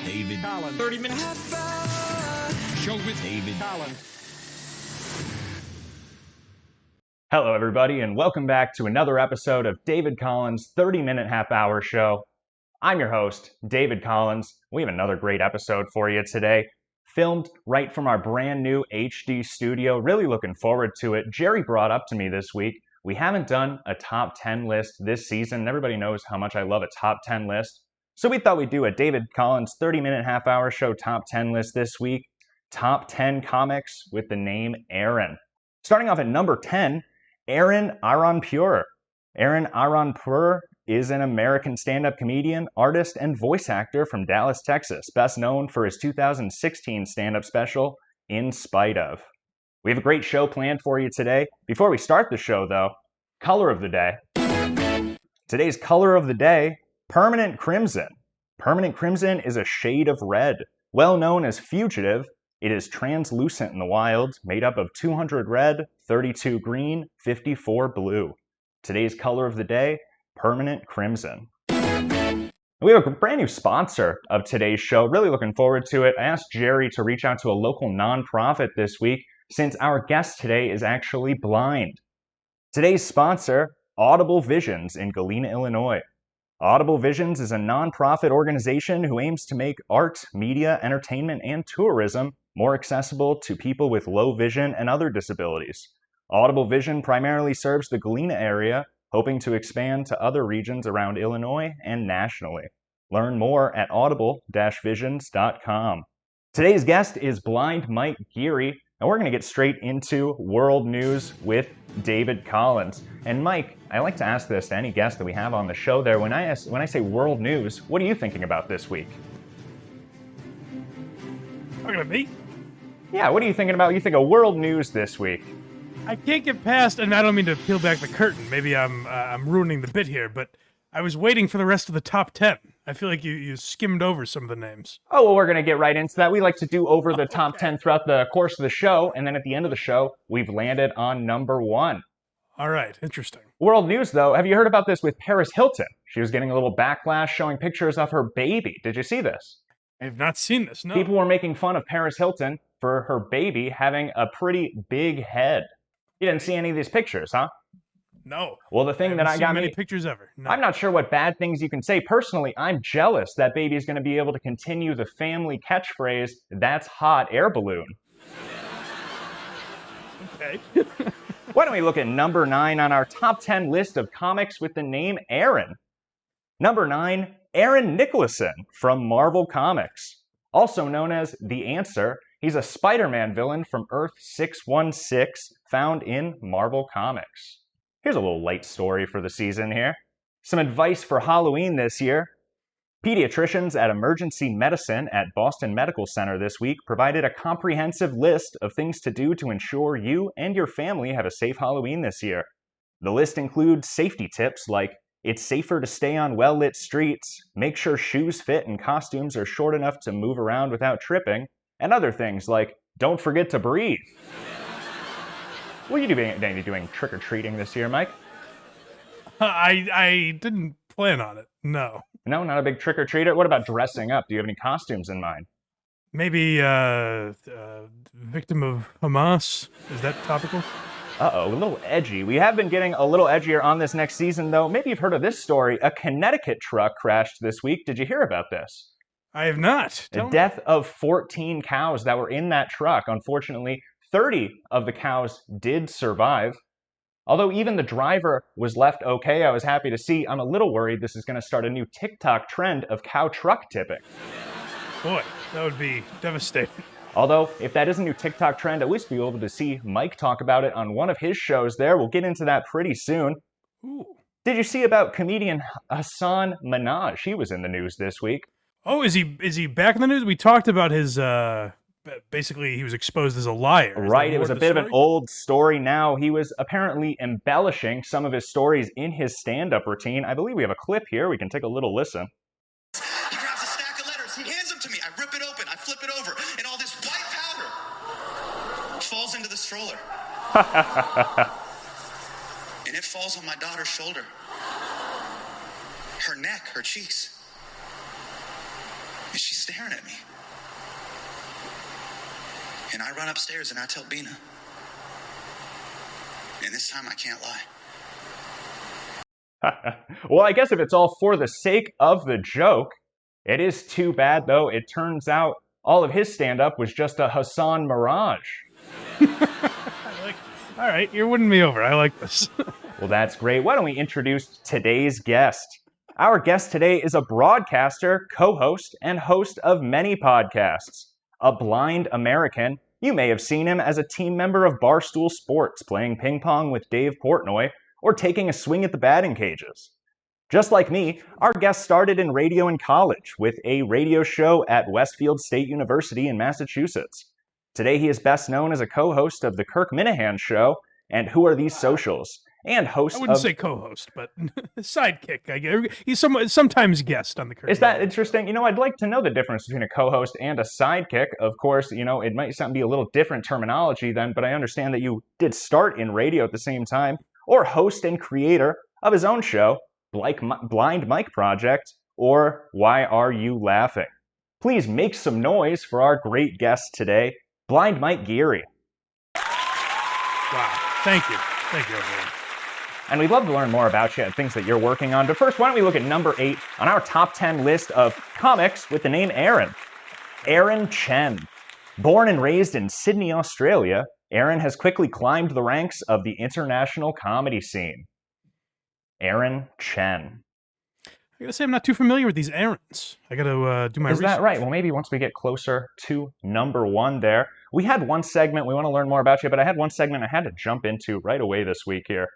David Collins. 30 minutes. Show with David Collins. Hello, everybody, and welcome back to another episode of David Collins' 30-minute half-hour show. I'm your host, David Collins. We have another great episode for you today, filmed right from our brand new HD studio. Really looking forward to it. Geary brought up to me this week, we haven't done a top 10 list this season. Everybody knows how much I love a top 10 list. So we thought we'd do a David Collins 30-minute half-hour show top 10 list this week. Top 10 comics with the name Aaron. Starting off at number 10, Aaron Aronpur. Aaron Aronpur is an American stand-up comedian, artist, and voice actor from Dallas, Texas, best known for his 2016 stand-up special, In Spite Of. We have a great show planned for you today. Before we start the show, though, color of the day. Today's color of the day, Permanent Crimson. Permanent Crimson is a shade of red. Well known as fugitive, it is translucent in the wild, made up of 200 red, 32 green, 54 blue. Today's color of the day, Permanent Crimson. We have a brand new sponsor of today's show. Really looking forward to it. I asked Geary to reach out to a local nonprofit this week since our guest today is actually blind. Today's sponsor, Audible Visions in Galena, Illinois. Audible Visions is a nonprofit organization who aims to make art, media, entertainment, and tourism more accessible to people with low vision and other disabilities. Audible Vision primarily serves the Galena area, hoping to expand to other regions around Illinois and nationally. Learn more at audible-visions.com. Today's guest is blind Mike Geary, and we're going to get straight into world news with David Collins. And Mike, I like to ask this to any guest that we have on the show there. When I say world news, what are you thinking about this week? Talking to me? Yeah, what are you thinking about? You think of world news this week? I can't get past, and I don't mean to peel back the curtain. Maybe I'm ruining the bit here, but I was waiting for the rest of the top 10. I feel like you skimmed over some of the names. Oh, well, we're going to get right into that. We like to do over the top 10 throughout the course of the show, and then at the end of the show, we've landed on number 1. All right, interesting. World news, though. Have you heard about this with Paris Hilton? She was getting a little backlash showing pictures of her baby. Did you see this? I have not seen this, no. People were making fun of Paris Hilton for her baby having a pretty big head. You didn't see any of these pictures, huh? No. Well, the thing that I got many pictures ever. No. I'm not sure what bad things you can say. Personally, I'm jealous that baby's going to be able to continue the family catchphrase, "That's hot, air balloon." Okay. Why don't we look at number 9 on our top 10 list of comics with the name Aaron? Number 9, Aaron Nicholson from Marvel Comics. Also known as The Answer, he's a Spider-Man villain from Earth 616 found in Marvel Comics. Here's a little light story for the season here. Some advice for Halloween this year. Pediatricians at Emergency Medicine at Boston Medical Center this week provided a comprehensive list of things to do to ensure you and your family have a safe Halloween this year. The list includes safety tips like it's safer to stay on well-lit streets, make sure shoes fit and costumes are short enough to move around without tripping, and other things like don't forget to breathe. What are you doing trick-or-treating this year, Mike? I didn't plan on it, no. No, not a big trick-or-treater? What about dressing up? Do you have any costumes in mind? Maybe victim of Hamas? Is that topical? Uh-oh, a little edgy. We have been getting a little edgier on this next season, though. Maybe you've heard of this story. A Connecticut truck crashed this week. Did you hear about this? I have not. The death of 14 cows that were in that truck. Unfortunately, 30 of the cows did survive. Although even the driver was left okay, I was happy to see. I'm a little worried this is going to start a new TikTok trend of cow truck tipping. Boy, that would be devastating. Although, if that is a new TikTok trend, at least we'll be able to see Mike talk about it on one of his shows there. We'll get into that pretty soon. Ooh. Did you see about comedian Hassan Minhaj? He was in the news this week. Oh, is he back in the news? We talked about his, basically he was exposed as a liar. Right, it was a bit of an old story now. He was apparently embellishing some of his stories in his stand-up routine. I believe we have a clip here. We can take a little listen. He grabs a stack of letters, he hands them to me, I rip it open, I flip it over, and all this white powder falls into the stroller. And it falls on my daughter's shoulder. Her neck, her cheeks. And she staring at me. And I run upstairs and I tell Bina. And this time I can't lie. Well, I guess if it's all for the sake of the joke, it is too bad, though. It turns out all of his stand-up was just a Hassan mirage. All right, you're winning me over. I like this. Well, that's great. Why don't we introduce today's guest? Our guest today is a broadcaster, co-host, and host of many podcasts. A blind American, you may have seen him as a team member of Barstool Sports, playing ping pong with Dave Portnoy, or taking a swing at the batting cages. Just like me, our guest started in radio in college with a radio show at Westfield State University in Massachusetts. Today he is best known as a co-host of The Kirk Minahan Show and Who Are These Socials, and host I wouldn't of... say co-host, but sidekick. I guess he's sometimes guest on the Kirk. Is that interesting? You know, I'd like to know the difference between a co-host and a sidekick. Of course, you know, it might be a little different terminology then, but I understand that you did start in radio at the same time, or host and creator of his own show, Blind Mike Project, or Why Are You Laughing? Please make some noise for our great guest today, Blind Mike Geary. Wow. Thank you. Thank you, everyone. And we'd love to learn more about you and things that you're working on. But first, why don't we look at number 8 on our top 10 list of comics with the name Aaron. Aaron Chen. Born and raised in Sydney, Australia, Aaron has quickly climbed the ranks of the international comedy scene. Aaron Chen. I gotta say, I'm not too familiar with these Aarons. I gotta do my research. Is that right? Well, maybe once we get closer to number 1 there. We had one segment, we want to learn more about you, but I had one segment I had to jump into right away this week here.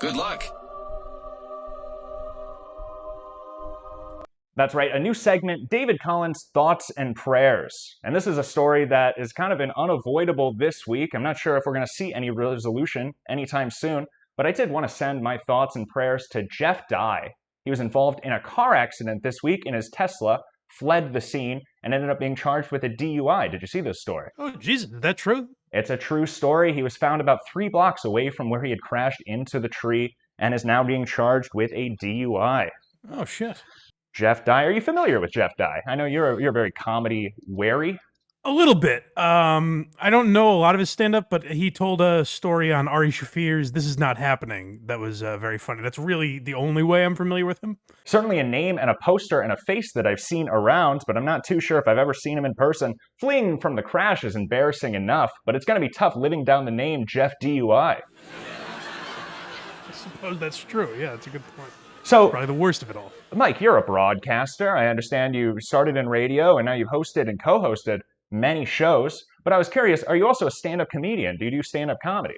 Good luck. That's right, a new segment, David Collins' Thoughts and Prayers. And this is a story that is kind of been unavoidable this week. I'm not sure if we're going to see any resolution anytime soon, but I did want to send my thoughts and prayers to Jeff Dye. He was involved in a car accident this week in his Tesla, fled the scene, and ended up being charged with a DUI. Did you see this story? Oh, Jesus, is that true? It's a true story. He was found about 3 blocks away from where he had crashed into the tree and is now being charged with a DUI. Oh, shit. Jeff Dye. Are you familiar with Jeff Dye? I know you're very comedy wary. A little bit. I don't know a lot of his stand-up, but he told a story on Ari Shaffir's This Is Not Happening that was very funny. That's really the only way I'm familiar with him. Certainly a name and a poster and a face that I've seen around, but I'm not too sure if I've ever seen him in person. Fleeing from the crash is embarrassing enough, but it's going to be tough living down the name Jeff DUI. I suppose that's true. Yeah, that's a good point. So, probably the worst of it all. Mike, you're a broadcaster. I understand you started in radio and now you've hosted and co-hosted many shows, but I was curious, are you also a stand-up comedian? Do you do stand-up comedy?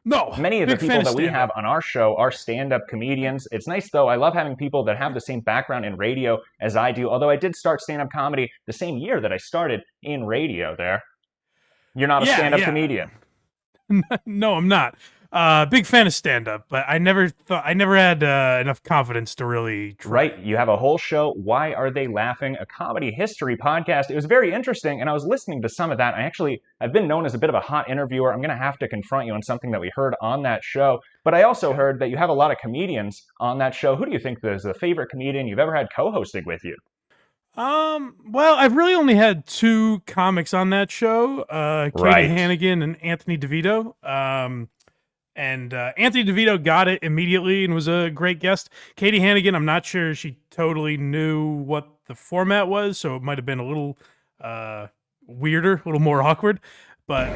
No. Many of the people that we have on our show are stand-up comedians. It's nice, though. I love having people that have the same background in radio as I do, although I did start stand-up comedy the same year that I started in radio there. You're not a stand-up comedian. No, I'm not. Big fan of stand-up, but I never had enough confidence to really try. Right, you have a whole show, Why Are They Laughing? A comedy history podcast. It was very interesting, and I was listening to some of that. I've been known as a bit of a hot interviewer. I'm going to have to confront you on something that we heard on that show, but I also heard that you have a lot of comedians on that show. Who do you think is the favorite comedian you've ever had co-hosting with you? Well, I've really only had 2 comics on that show, Katie Hannigan and Anthony DeVito. And Anthony DeVito got it immediately and was a great guest. Katie Hannigan, I'm not sure she totally knew what the format was, so it might have been a little weirder, a little more awkward. But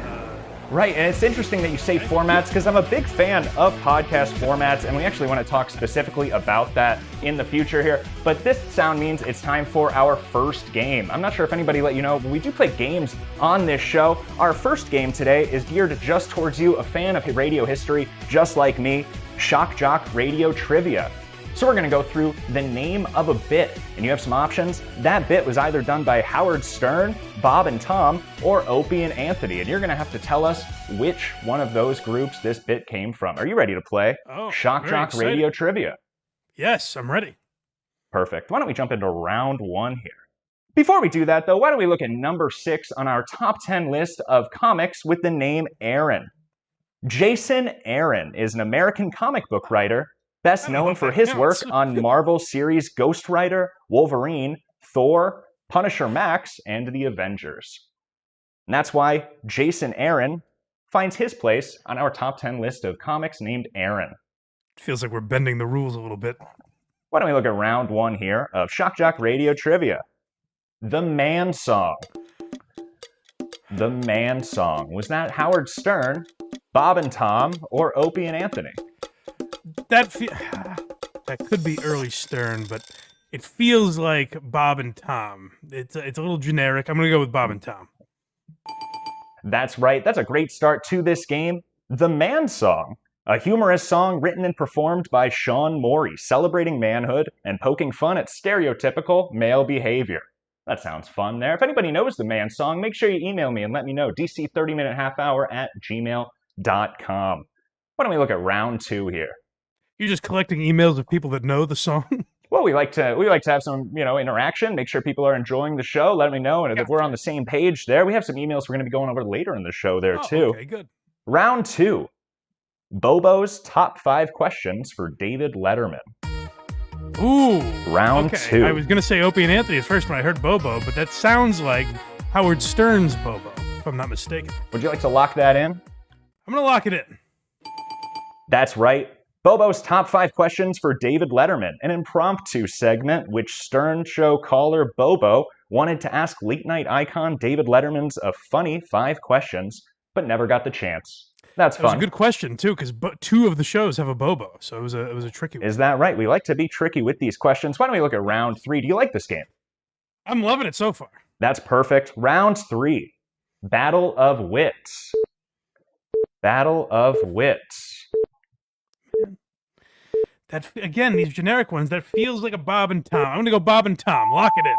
right, and it's interesting that you say formats because I'm a big fan of podcast formats, and we actually want to talk specifically about that in the future here. But this sound means it's time for our first game. I'm not sure if anybody let you know, but we do play games on this show. Our first game today is geared just towards you, a fan of radio history, just like me, Shock Jock Radio Trivia. So we're going to go through the name of a bit, and you have some options. That bit was either done by Howard Stern, Bob and Tom, or Opie and Anthony, and you're going to have to tell us which one of those groups this bit came from. Are you ready to play Shock Jock Radio Trivia? Yes, I'm ready. Perfect. Why don't we jump into round 1 here? Before we do that, though, why don't we look at number 6 on our top 10 list of comics with the name Aaron. Jason Aaron is an American comic book writer best I don't know known if for that his work counts. on Marvel series Ghost Rider, Wolverine, Thor, Punisher Max, and the Avengers. And that's why Jason Aaron finds his place on our top 10 list of comics named Aaron. Feels like we're bending the rules a little bit. Why don't we look at round one here of Shock Jock Radio Trivia? The Man Song. The Man Song. Was that Howard Stern, Bob and Tom, or Opie and Anthony? That could be early Stern, but it feels like Bob and Tom. It's a little generic. I'm gonna go with Bob and Tom. That's right. That's a great start to this game. The Man Song. A humorous song written and performed by Sean Morey, celebrating manhood and poking fun at stereotypical male behavior. That sounds fun there. If anybody knows the Man Song, make sure you email me and let me know. dc30minutehalfhour@gmail.com. Why don't we look at round two here? You're just collecting emails of people that know the song? Well, we like to have some, interaction, make sure people are enjoying the show, let me know, and if we're on the same page there. We have some emails we're going to be going over later in the show there, too. Okay, good. Round two. Bobo's top 5 questions for David Letterman. Ooh. Round two. I was going to say Opie and Anthony at first when I heard Bobo, but that sounds like Howard Stern's Bobo, if I'm not mistaken. Would you like to lock that in? I'm going to lock it in. That's right. Bobo's top 5 questions for David Letterman, an impromptu segment which Stern Show caller Bobo wanted to ask late-night icon David Letterman's a funny 5 questions, but never got the chance. That's fun. That was a good question, too, because 2 of the shows have a Bobo, so it was a tricky one. Is that right? We like to be tricky with these questions. Why don't we look at round 3? Do you like this game? I'm loving it so far. That's perfect. Round 3. Battle of Wits. Battle of Wits. That, again, these generic ones, that feels like a Bob and Tom. I'm going to go Bob and Tom. Lock it in.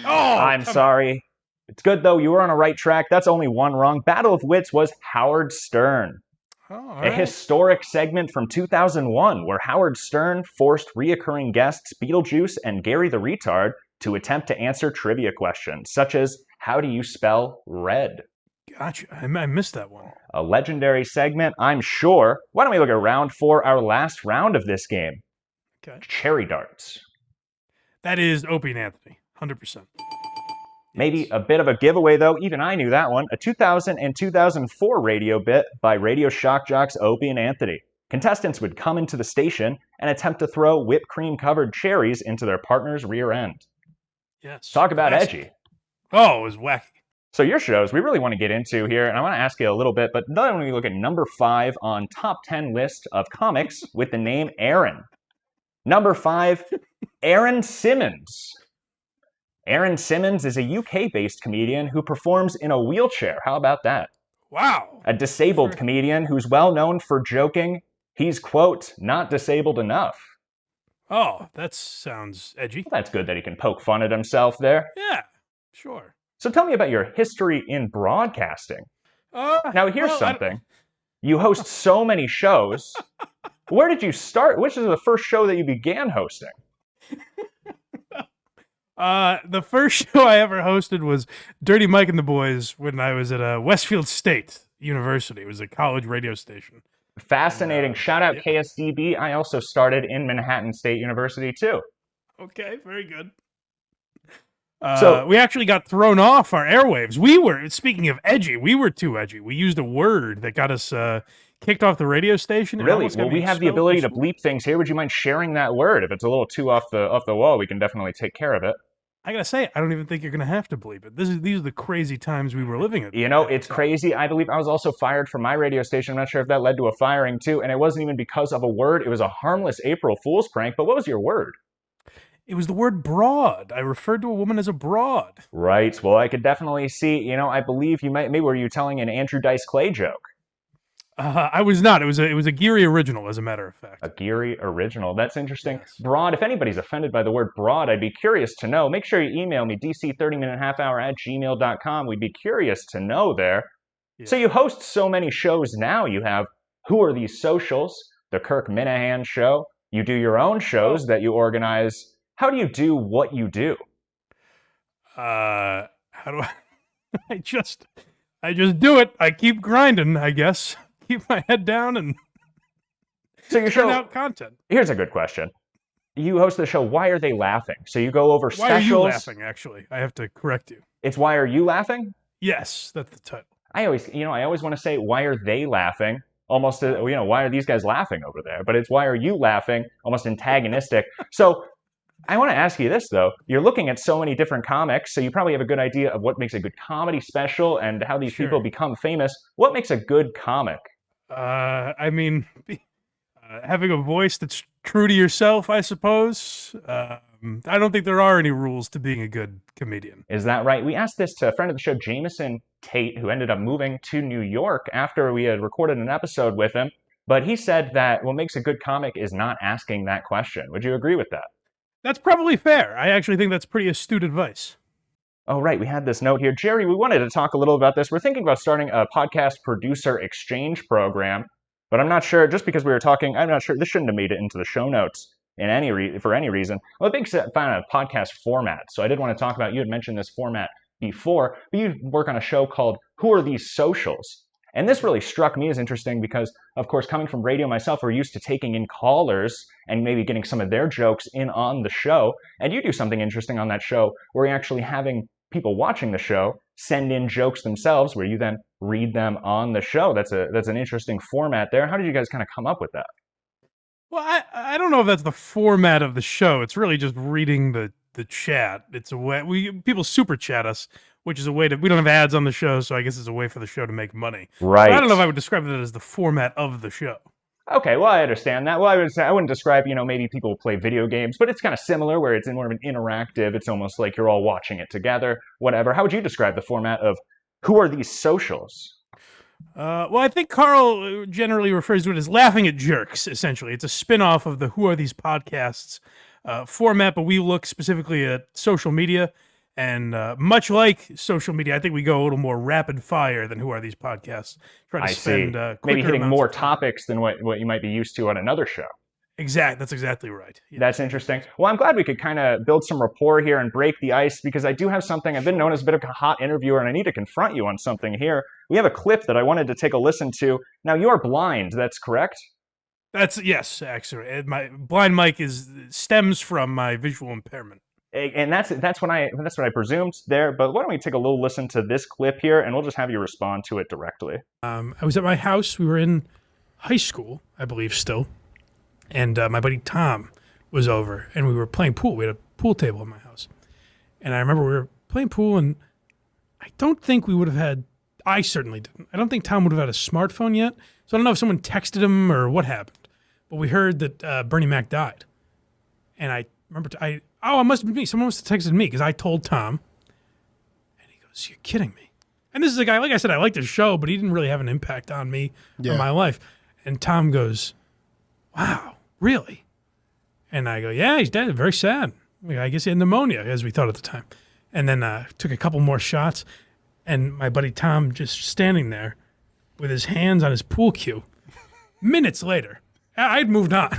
Oh, I'm sorry. It's good, though. You were on a right track. That's only one wrong. Battle of Wits was Howard Stern. A historic segment from 2001 where Howard Stern forced reoccurring guests Beetlejuice and Geary the Retard to attempt to answer trivia questions, such as, how do you spell red? Gotcha. I missed that one. A legendary segment, I'm sure. Why don't we look at round 4, our last round of this game? Okay. Cherry darts. That is Opie and Anthony, 100%. Maybe a bit of a giveaway, though. Even I knew that one. A 2000 and 2004 radio bit by radio shock jocks Opie and Anthony. Contestants would come into the station and attempt to throw whipped cream-covered cherries into their partner's rear end. Yes. Talk about edgy. Oh, it was wacky. So your shows, we really want to get into here, and I want to ask you a little bit, but then when we look at number 5 on top 10 list of comics with the name Aaron. Number 5, Aaron Simmons. Aaron Simmons is a UK-based comedian who performs in a wheelchair. How about that? Wow. A disabled comedian who's well known for joking, he's, quote, not disabled enough. Oh, that sounds edgy. Well, that's good that he can poke fun at himself there. Yeah, sure. So tell me about your history in broadcasting. Now, here's something. You host so many shows. Where did you start? Which is the first show that you began hosting? The first show I ever hosted was Dirty Mike and the Boys when I was at Westfield State University. It was a college radio station. Fascinating. Shout out KSDB. I also started in Manhattan State University, too. Okay, very good. So we actually got thrown off our airwaves. Speaking of edgy, we were too edgy. We used a word that got us kicked off the radio station. Really? Well, we have the ability to bleep things here. Would you mind sharing that word? If it's a little too off the wall, we can definitely take care of it. I gotta say, I don't even think you're gonna have to bleep it. These are the crazy times we were living in. You know, it's crazy. I believe I was also fired from my radio station. I'm not sure if that led to a firing too, and it wasn't even because of a word. It was a harmless April Fool's prank. But what was your word? It was the word broad. I referred to a woman as a broad. Right. Well, I could definitely see. You know, I believe you maybe were you telling an Andrew Dice Clay joke? I was not. It was a Geary original, as a matter of fact. A Geary original. That's interesting. Yes. Broad. If anybody's offended by the word broad, I'd be curious to know. Make sure you email me, dc30minutehalfhour@gmail.com. We'd be curious to know there. Yeah. So you host so many shows now. You have Who Are These Socials? The Kirk Minahan Show. You do your own shows that you organize. How do you do what you do? How do I? I just do it. I keep grinding, I guess. Keep my head down and So your turn show out content. Here's a good question. You host the show. Why are they laughing? So you go over Why are specials. you laughing? Actually, I have to correct you. It's why are you laughing? Yes, that's the title. I always want to say why are they laughing? Almost, why are these guys laughing over there? But it's why are you laughing? Almost antagonistic. So I want to ask you this though. You're looking at so many different comics, so you probably have a good idea of what makes a good comedy special and how these people become famous. What makes a good comic? I mean, having a voice that's true to yourself, I suppose. I don't think there are any rules to being a good comedian. Is that right? We asked this to a friend of the show, Jameson Tate, who ended up moving to New York after we had recorded an episode with him. But he said that what makes a good comic is not asking that question. Would you agree with that? That's probably fair. I actually think that's pretty astute advice. Oh, right. We had this note here. Jerry, we wanted to talk a little about this. We're thinking about starting a podcast producer exchange program, but I'm not sure, just because we were talking, I'm not sure, this shouldn't have made it into the show notes for any reason. I'm a big fan of podcast format, so I did want to talk about, you had mentioned this format before, but you work on a show called Who Are These Socials? And this really struck me as interesting because, of course, coming from radio myself, we're used to taking in callers and maybe getting some of their jokes in on the show. And you do something interesting on that show where you're actually having people watching the show send in jokes themselves where you then read them on the show. That's an interesting format there. How did you guys kind of come up with that? Well, I don't know if that's the format of the show. It's really just reading the chat. It's a way people super chat us, which is a way we don't have ads on the show, so I guess it's a way for the show to make money. Right. But I don't know if I would describe that as the format of the show. Okay, well, I understand that. Well, I wouldn't describe, maybe people play video games, but it's kind of similar where it's more of an interactive. It's almost like you're all watching it together, whatever. How would you describe the format of Who Are These Socials? Well, I think Carl generally refers to it as Laughing at Jerks, essentially. It's a spin-off of the Who Are These Podcasts format, but we look specifically at social media. And much like social media, I think we go a little more rapid fire than Who Are These Podcasts. Try to spend maybe hitting more topics than what you might be used to on another show. That's exactly right. Yeah. That's interesting. Well, I'm glad we could kind of build some rapport here and break the ice because I do have something. I've been known as a bit of a hot interviewer, and I need to confront you on something here. We have a clip that I wanted to take a listen to. Now, you're blind, that's correct? Yes, actually. My blind mic stems from my visual impairment. And that's what I presumed there. But why don't we take a little listen to this clip here, and we'll just have you respond to it directly. I was at my house. We were in high school, I believe, still. And my buddy Tom was over, and we were playing pool. We had a pool table in my house. And I remember we were playing pool, and I don't think we would have had, I certainly didn't. I don't think Tom would have had a smartphone yet. So I don't know if someone texted him or what happened. But we heard that Bernie Mac died. And I remember, it must have been me. Someone must have texted me because I told Tom. And he goes, "You're kidding me." And this is a guy, like I said, I liked his show, but he didn't really have an impact on me or my life. And Tom goes, "Wow, really?" And I go, "Yeah, he's dead. Very sad. I guess he had pneumonia," as we thought at the time. And then took a couple more shots. And my buddy Tom just standing there with his hands on his pool cue. Minutes later, I'd moved on.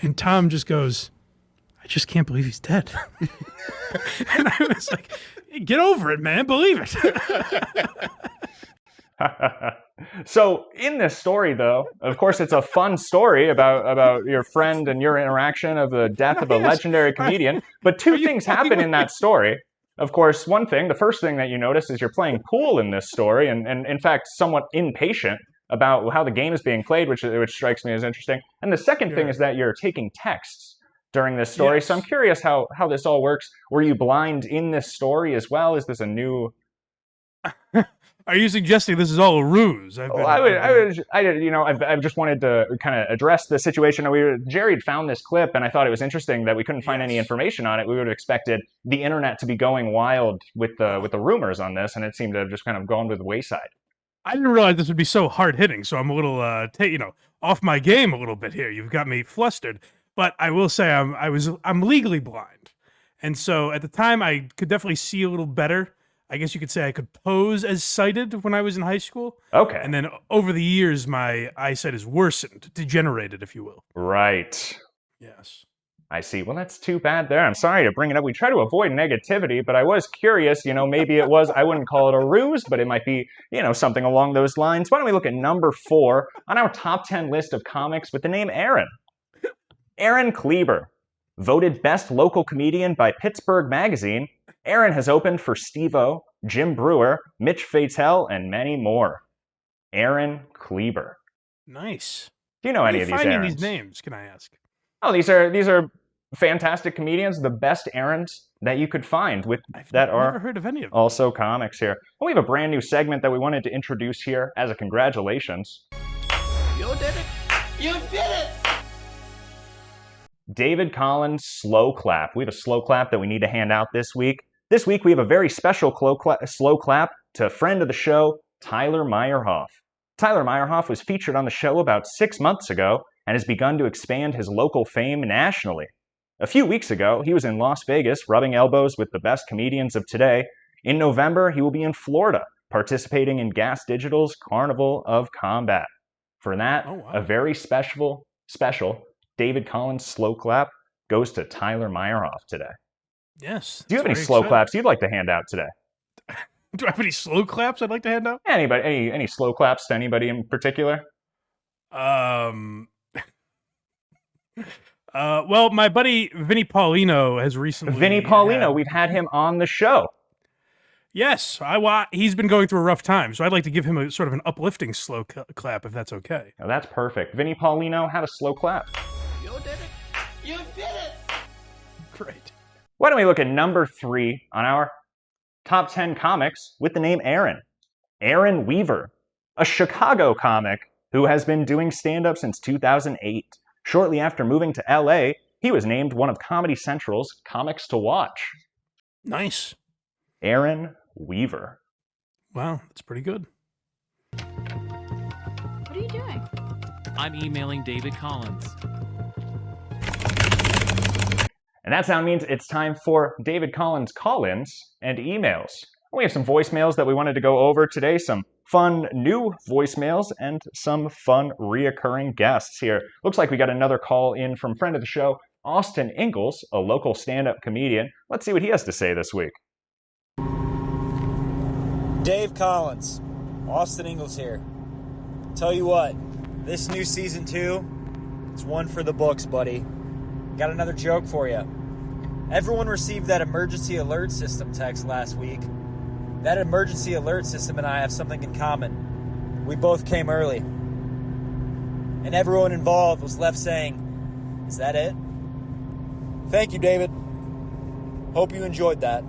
And Tom just goes, "I just can't believe he's dead." And I was like, "Hey, get over it, man. Believe it." So in this story, though, of course, it's a fun story about your friend and your interaction of the death of a legendary comedian. But two things happen in that story. Of course, the first thing that you notice is you're playing pool in this story, and in fact, somewhat impatient about how the game is being played, which strikes me as interesting. And the second thing is that you're taking texts during this story. Yes. So I'm curious how this all works. Were you blind in this story as well? Is this a new... Are you suggesting this is all a ruse? I just wanted to kind of address the situation. Jerry had found this clip, and I thought it was interesting that we couldn't find any information on it. We would have expected the internet to be going wild with the rumors on this, and it seemed to have just kind of gone with the wayside. I didn't realize this would be so hard hitting, so I'm a little off my game a little bit here. You've got me flustered, but I will say I'm legally blind, and so at the time I could definitely see a little better. I guess you could say I could pose as sighted when I was in high school. Okay. And then over the years, my eyesight has worsened, degenerated, if you will. Right. Yes. I see. Well, that's too bad there. I'm sorry to bring it up. We try to avoid negativity, but I was curious, maybe it was, I wouldn't call it a ruse, but it might be, something along those lines. Why don't we look at number 4 on our top 10 list of comics with the name Aaron? Aaron Kleber. Voted best local comedian by Pittsburgh Magazine, Aaron has opened for Steve-O, Jim Brewer, Mitch Fatel, and many more. Aaron Kleber. Nice. Do you know any of these Aarons? Finding these names, can I ask? Oh, these are fantastic comedians, the best Aarons that you could find I've never heard of any of them. Also comics here. Well, we have a brand new segment that we wanted to introduce here as a congratulations. You did it! You did it! David Collins slow clap. We have a slow clap that we need to hand out this week. This week we have a very special slow clap to a friend of the show, Tyler Meyerhoff. Tyler Meyerhoff was featured on the show about 6 months ago and has begun to expand his local fame nationally. A few weeks ago, he was in Las Vegas rubbing elbows with the best comedians of today. In November, he will be in Florida participating in Gas Digital's Carnival of Combat. For that, a very special David Collins slow clap goes to Tyler Meyerhoff today. Yes. Do you have any slow claps you'd like to hand out today? Do I have any slow claps I'd like to hand out? Anybody? Any slow claps to anybody in particular? Well, my buddy Vinny Paulino has recently... Vinny Paulino, we've had him on the show. Yes, he's been going through a rough time, so I'd like to give him a sort of an uplifting slow clap, if that's okay. Oh, that's perfect. Vinny Paulino had a slow clap. You did it! You did it! Great. Why don't we look at number 3 on our top 10 comics with the name Aaron? Aaron Weaver, a Chicago comic who has been doing stand-up since 2008. Shortly after moving to LA, he was named one of Comedy Central's Comics to Watch. Nice. Aaron Weaver. Wow, that's pretty good. What are you doing? I'm emailing David Collins. And that sound means it's time for David Collins call-ins and emails. We have some voicemails that we wanted to go over today, some fun new voicemails, and some fun reoccurring guests here. Looks like we got another call in from friend of the show, Austin Ingalls, a local stand-up comedian. Let's see what he has to say this week. Dave Collins, Austin Ingalls here. Tell you what, this new season 2, it's one for the books, buddy. Got another joke for you. Everyone received that emergency alert system text last week. That emergency alert system and I have something in common. We both came early. And everyone involved was left saying, "Is that it?" Thank you, David. Hope you enjoyed that.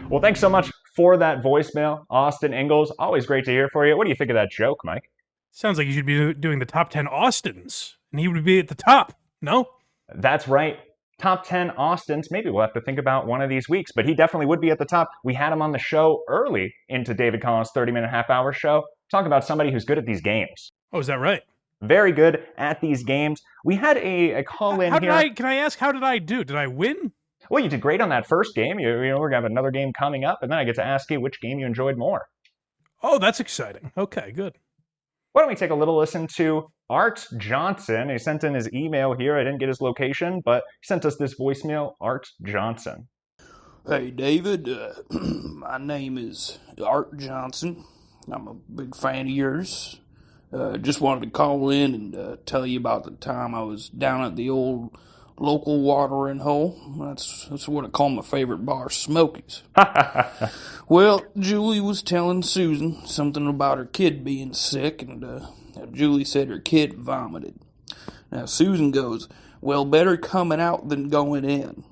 Well, thanks so much for that voicemail, Austin Ingalls. Always great to hear from you. What do you think of that joke, Mike? Sounds like you should be doing the top 10 Austins, and he would be at the top, no? That's right. Top 10 Austins. Maybe we'll have to think about one of these weeks, but he definitely would be at the top. We had him on the show early into David Collins' 30-minute half-hour show. Talk about somebody who's good at these games. Oh, is that right? Very good at these games. We had a call-in here. Can I ask, how did I do? Did I win? Well, you did great on that first game. We're going to have another game coming up, and then I get to ask you which game you enjoyed more. Oh, that's exciting. Okay, good. Why don't we take a little listen to Art Johnson. He sent in his email here. I didn't get his location, but he sent us this voicemail, Art Johnson. Hey, David. My name is Art Johnson. I'm a big fan of yours. Just wanted to call in and tell you about the time I was down at the old local watering hole. That's what I call my favorite bar, Smokies. Well, Julie was telling Susan something about her kid being sick, and Julie said her kid vomited. Now, Susan goes, "Well, better coming out than going in."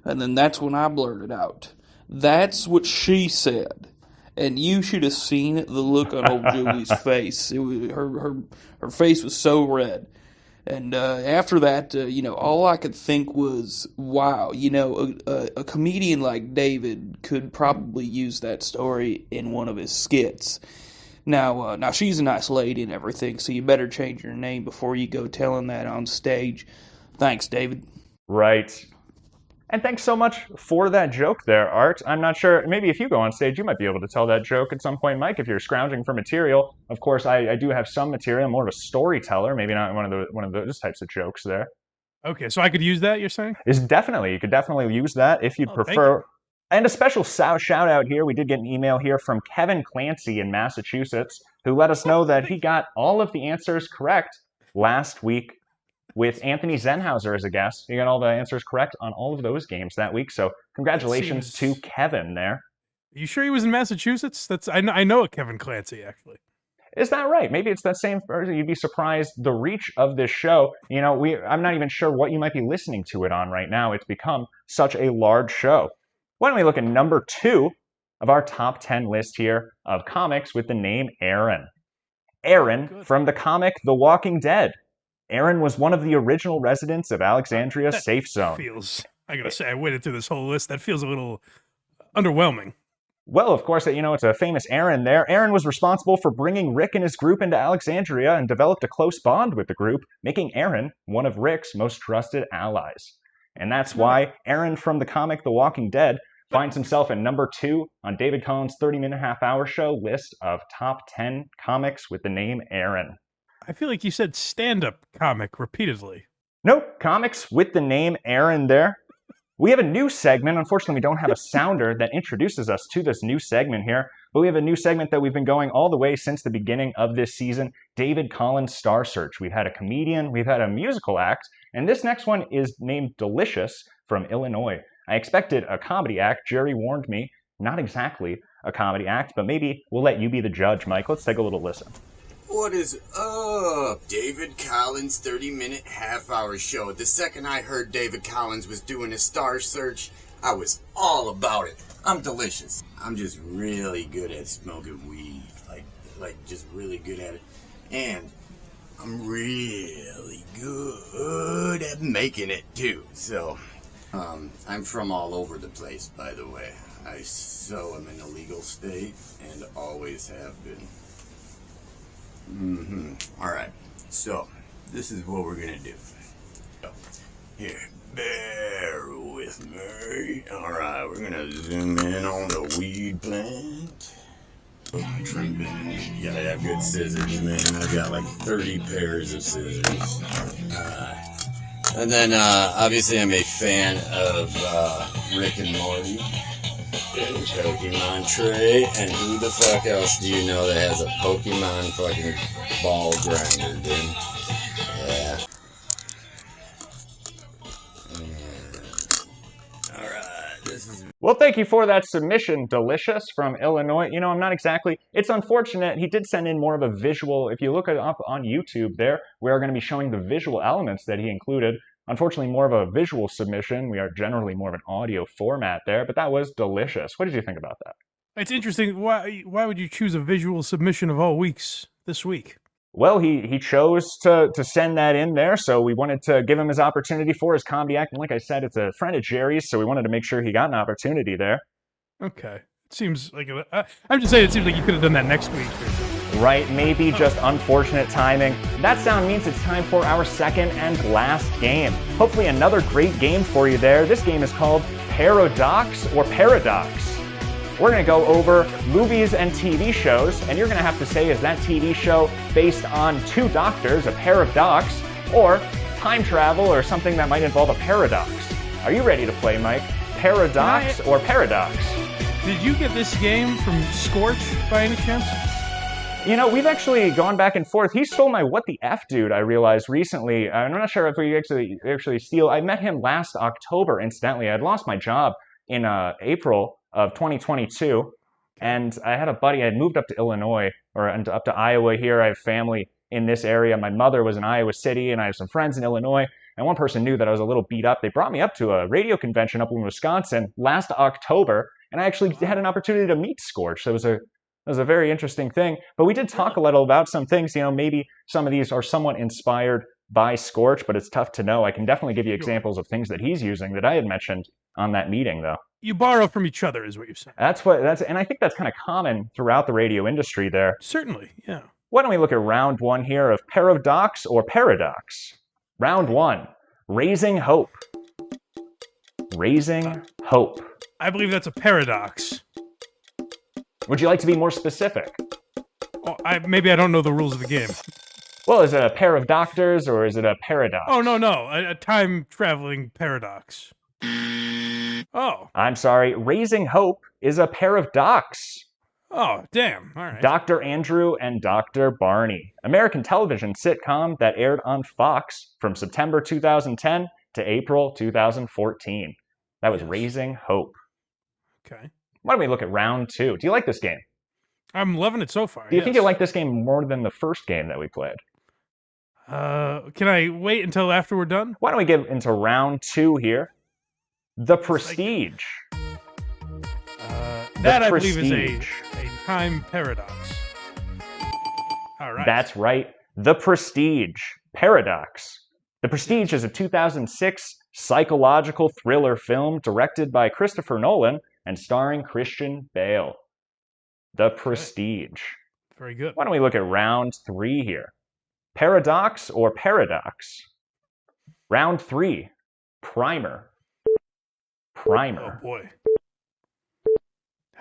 And then that's when I blurted out, "That's what she said." And you should have seen the look on old Julie's face. Her face was so red. And after that, all I could think was, wow, a comedian like David could probably use that story in one of his skits. Now she's a nice lady and everything, so you better change your name before you go telling that on stage. Thanks, David. Right. And thanks so much for that joke there, Art. I'm not sure, maybe if you go on stage, you might be able to tell that joke at some point, Mike, if you're scrounging for material. Of course, I do have some material, I'm more of a storyteller, maybe not one of those types of jokes there. Okay, so I could use that, you're saying? You could definitely use that if you'd prefer. And a special shout out here, we did get an email here from Kevin Clancy in Massachusetts, who let us know that he got all of the answers correct last week with Anthony Zenhauser as a guest. He got all the answers correct on all of those games that week, so congratulations to Kevin there. Are you sure he was in Massachusetts? I know a Kevin Clancy, actually. Is that right? Maybe it's that same person. You'd be surprised the reach of this show. You know, I'm not even sure what you might be listening to it on right now. It's become such a large show. Why don't we look at number 2 of our top 10 list here of comics with the name Aaron. Aaron from the comic The Walking Dead. Aaron was one of the original residents of Alexandria Safe Zone. I gotta say, I waited through this whole list. That feels a little underwhelming. Well, of course, it's a famous Aaron there. Aaron was responsible for bringing Rick and his group into Alexandria and developed a close bond with the group, making Aaron one of Rick's most trusted allies. And that's why Aaron from the comic The Walking Dead finds himself at number 2 on David Collins' 30-minute half-hour show list of top 10 comics with the name Aaron. I feel like you said stand-up comic repeatedly. Nope, comics with the name Aaron there. We have a new segment. Unfortunately, we don't have a sounder that introduces us to this new segment here, but we have a new segment that we've been going all the way since the beginning of this season, David Collins Star Search. We've had a comedian, we've had a musical act, and this next one is named Delicious from Illinois. I expected a comedy act. Geary warned me, not exactly a comedy act, but maybe we'll let you be the judge, Mike. Let's take a little listen. What is up? David Collins' 30-minute half-hour show. The second I heard David Collins was doing a star search, I was all about it. I'm delicious. I'm just really good at smoking weed. Like just really good at it. And I'm really good at making it, too. So, I'm from all over the place, by the way. I am in a legal state and always have been. Alright, so this is what we're gonna do. Here, bear with me. Alright, we're gonna zoom in on the weed plant. Trimming. You gotta have good scissors, man. I've got like 30 pairs of scissors. And then, obviously, I'm a fan of Rick and Morty. And Pokemon tray, and who the fuck else do you know that has a Pokemon fucking ball grinder, dude? Yeah. Alright, this is... Well, thank you for that submission, Delicious from Illinois. You know, I'm not exactly... It's unfortunate. He did send in more of a visual... If you look it up on YouTube there, we are going to be showing the visual elements that he included. Unfortunately, more of a visual submission. We are generally more of an audio format there, but that was delicious. What did you think about that? It's interesting. Why would you choose a visual submission of all weeks this week? Well, he chose to send that in there, so we wanted to give him his opportunity for his comedy act. And like I said, it's a friend of Jerry's, so we wanted to make sure he got an opportunity there. Okay. It seems like... I'm just saying, it seems like you could have done that next week. Right, maybe just unfortunate timing. That sound means it's time for our second and last game. Hopefully another great game for you there. This game is called Paradox or Paradox. We're going to go over movies and TV shows, and you're going to have to say, is that TV show based on two doctors, a pair of docs, or time travel or something that might involve a paradox? Are you ready to play, Mike? Paradox or Paradox? Did you get this game from Scorch by any chance? You know, we've actually gone back and forth. He stole my What the F Dude, I realized recently. I'm not sure if we actually steal. I met him last October, incidentally. I'd lost my job in April of 2022, and I had a buddy. I had moved up to Illinois, or up to Iowa here. I have family in this area. My mother was in Iowa City, and I have some friends in Illinois. And one person knew that I was a little beat up. They brought me up to a radio convention up in Wisconsin last October, and I actually had an opportunity to meet Scorch. So it was a very interesting thing. But we did talk a little about some things. You know, maybe some of these are somewhat inspired by Scorch, but it's tough to know. I can definitely give you examples of things that he's using that I had mentioned on that meeting, though. You borrow from each other, is what you're saying. And I think that's kind of common throughout the radio industry there. Certainly, yeah. Why don't we look at round one here of Paradox or Paradox? Round one, Raising Hope. Raising Hope. I believe that's a paradox. Would you like to be more specific? Oh, maybe I don't know the rules of the game. Well, is it a pair of doctors or is it a paradox? Oh, no. A time-traveling paradox. Oh. I'm sorry. Raising Hope is a pair of docs. Oh, damn. All right. Dr. Andrew and Dr. Barney, American television sitcom that aired on Fox from September 2010 to April 2014. That was Raising Hope. Okay. Why don't we look at round 2? Do you like this game? I'm loving it so far. Do you think you like this game more than the first game that we played? Can I wait until after we're done? Why don't we get into round 2 here? The Prestige. That I believe is a time paradox. All right. That's right. The Prestige. Paradox. The Prestige is a 2006 psychological thriller film directed by Christopher Nolan and starring Christian Bale. The Prestige. Very good. Why don't we look at round 3 here? Paradox or paradox? Round 3. Primer. Primer. Oh, boy.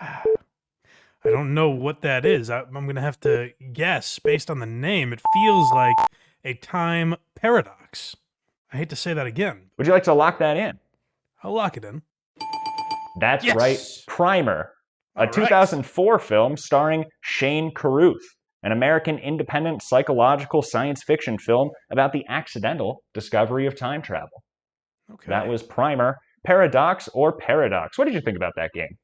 I don't know what that is. I'm going to have to guess based on the name. It feels like a time paradox. I hate to say that again. Would you like to lock that in? I'll lock it in. That's right. Primer. A 2004 film starring Shane Carruth, an American independent psychological science fiction film about the accidental discovery of time travel. Okay. That was Primer. Paradox or paradox? What did you think about that game?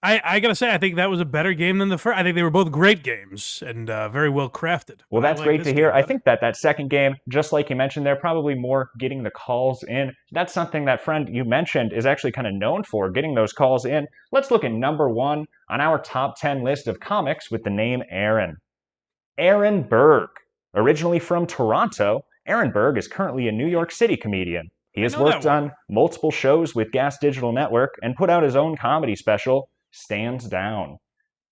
I gotta say, I think that was a better game than the first. I think they were both great games and very well crafted. Well, that's great to hear. I think that second game, just like you mentioned, they're probably more getting the calls in. That's something that friend you mentioned is actually kind of known for, getting those calls in. Let's look at number 1 on our top 10 list of comics with the name Aaron. Aaron Berg. Originally from Toronto, Aaron Berg is currently a New York City comedian. He has worked on multiple shows with Gas Digital Network and put out his own comedy special, Stands Down.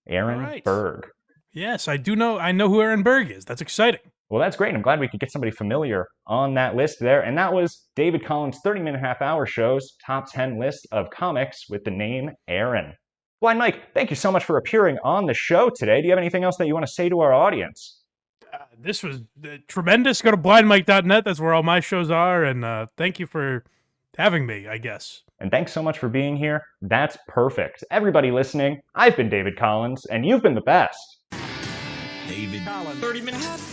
Aaron Berg. Yes, I do know. I know who Aaron Berg is. That's exciting. Well, that's great. I'm glad we could get somebody familiar on that list there. And that was David Collins' 30-minute half-hour show's top 10 list of comics with the name Aaron. Blind Mike, thank you so much for appearing on the show today. Do you have anything else that you want to say to our audience? This was tremendous. Go to blindmike.net. That's where all my shows are. And thank you for having me, I guess. And thanks so much for being here. That's perfect. Everybody listening, I've been David Collins, and you've been the best. David Collins. 30 minutes.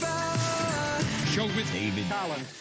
Show with David Collins.